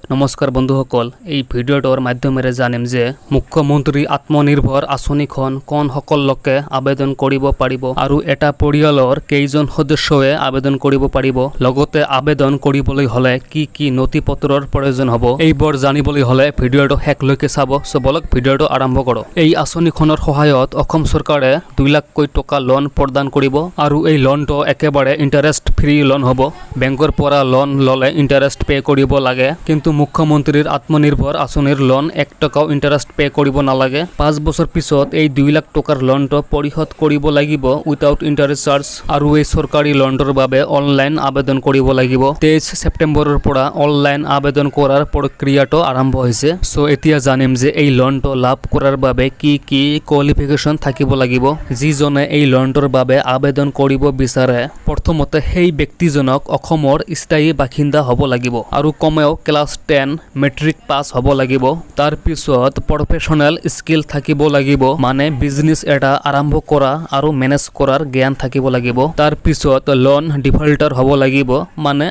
নমস্কাৰ বন্ধুসকল, এই ভিডিঅ'টোৰ মাধ্যমেৰে জানিম যে মুখ্যমন্ত্ৰী আত্মনিৰ্ভৰ আঁচনিখন কোন সকল লোকে আবেদন কৰিব পাৰিব আৰু এটা পৰিয়ালৰ কেইজন সদস্যই আবেদন কৰিব পাৰিব, লগতে আবেদন কৰিবলৈ হলে কি কি নথিপত্ৰৰ প্ৰয়োজন হ'ব, এইবোৰ জানিবলৈ হলে ভিডিঅ'টো শেষলৈকে চাব। সো বলক ভিডিঅ'টো আৰম্ভ কৰোঁ। এই আঁচনিখনৰ সহায়ত অসম চৰকাৰে 2 লাখকৈ টকা লোন প্ৰদান কৰিব আৰু এই লোনটো একেবাৰে ইণ্টাৰেষ্ট ফ্ৰী লোন হ'ব। বেংকৰ পৰা লোন ল'লে ইণ্টাৰেষ্ট পে কৰিব লাগে, কিন্তু মুখ্যমন্ত্ৰীৰ আত্মনিৰ্ভৰ আঁচনিৰ লোন 1 টকাও ইণ্টাৰেষ্ট পে কৰিব নালাগে। 5 বছৰ পিছত এই 2 লাখ টকাৰ লোনটো পৰিশোধ কৰিব লাগিব উইথাউট ইণ্টাৰেষ্ট চাৰ্জ, আৰু এই চৰকাৰী লোনটোৰ বাবে অনলাইন আবেদন কৰিব লাগিব। 23 ছেপ্টেম্বৰৰ পৰা অনলাইন আবেদন কৰাৰ প্ৰক্ৰিয়াটো আৰম্ভ হৈছে। সো এতিয়া জানিম যে এই লোনটো লাভ কৰাৰ বাবে কি কি কোৱালিফিকেশ্যন থাকিব লাগিব। যিজনে এই লোনটোৰ বাবে আবেদন কৰিব বিচাৰে, প্ৰথমতে সেই ব্যক্তিজনক অসমৰ স্থায়ী বাসিন্দা হ'ব লাগিব আৰু কমেও ক্লাছ 10 মেট্ৰিক পাছ হ'ব লাগিব। তাৰ পিছত প্ৰফেশ্যনেল স্কিল থাকিব লাগিব, মানে বিজনেছ এটা আৰম্ভ কৰা আৰু মেনেজ কৰাৰ জ্ঞান থাকিব লাগিব। তাৰ পিছত লোন ডিফল্টাৰ হ'ব লাগিব, মানে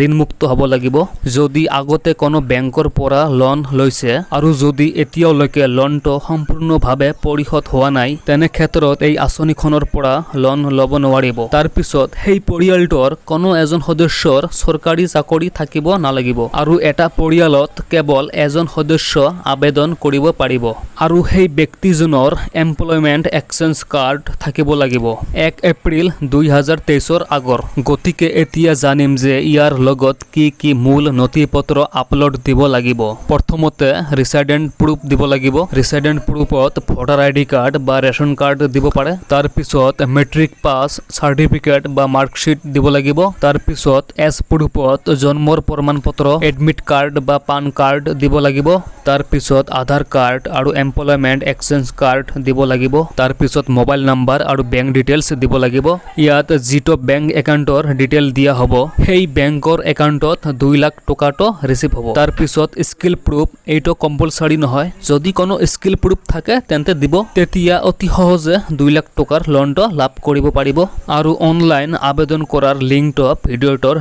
ঋণমুক্ত হ'ব লাগিব। যদি আগতে কোনো বেংকৰ পৰা লোন লৈছে আৰু যদি এতিয়ালৈকে লোনটো সম্পূৰ্ণভাৱে পৰিশোধ হোৱা নাই, তেনে ক্ষেত্ৰত এই আঁচনিখনৰ পৰা লোন ল'ব নোৱাৰিব। তাৰ পিছত সেই পৰিয়ালটোৰ কোনো এজন সদস্যৰ চৰকাৰী চাকৰি থাকিব নালাগিব আৰু এটা পৰিয়ালত কেৱল এজন সদস্য আবেদন কৰিব পাৰিব, আৰু সেই ব্যক্তিজনৰ এমপ্লয়মেণ্ট এক্সচেঞ্জ কাৰ্ড থাকিব লাগিব 1 এপ্ৰিল 2023 আগৰ। গতিকে এতিয়া জানিম যে ইয়াৰ লগত কি কি মূল নথিপত্ৰ আপলোড দিব লাগিব। প্ৰথমতে ৰেচিডেণ্ট প্ৰুফ দিব লাগিব। ৰেচিডেণ্ট প্ৰুফত ভোটাৰ আইডি কাৰ্ড বা ৰেচন কাৰ্ড দিব পাৰে। তাৰ পিছত মেট্ৰিক পাছ চাৰ্টিফিকেট বা মাৰ্কশ্বিট দিব লাগিব। তাৰ পিছত এজ প্ৰুফত জন্মৰ প্ৰমাণপত্ৰ, এডমিট কাৰ্ড বা পান কাৰ্ড দিব লাগিব। তাৰ পিছত আধাৰ কাৰ্ড আৰু এমপ্লয়মেণ্ট এক্সচেঞ্জ কাৰ্ড দিব লাগিব। তাৰ পিছত মোবাইল নাম্বাৰ আৰু বেংক ডিটেইলছ দিব লাগিব। ইয়াত যিটো বেংক একাউণ্টৰ ডিটেইল দিয়া হ'ব, সেই বেংকৰ একাউণ্টত 2 লাখ টকাটো ৰিচিভ হ'ব। তাৰ পিছত স্কিল প্ৰুফ, এইটো কম্পালচাৰী নহয়, যদি কোনো স্কিল প্ৰুফ থাকে তেন্তে দিব, তেতিয়া অতি সহজে 2 লাখ টকাৰ লোনটো লাভ কৰিব পাৰিব। আৰু অনলাইন আবেদন কৰাৰ লিংকটো ভিডিঅ'টোৰ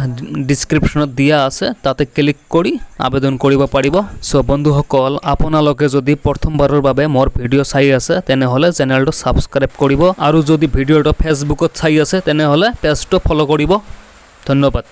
ডিছক্ৰিপশ্যনত দিয়া আছে, তাতে ক্লিক কৰি আবেদন কৰিব পাৰিব। সো বন্ধুসকল, আপোনালোকে যদি প্ৰথমবাৰৰ বাবে মোৰ ভিডিঅ' চাই আছে তেনেহ'লে চেনেলটো ছাবস্ক্ৰাইব কৰিব, আৰু যদি ভিডিঅ'টো ফেচবুকত চাই আছে তেনেহ'লে পেজটো ফ'ল' কৰিব। ধন্যবাদ।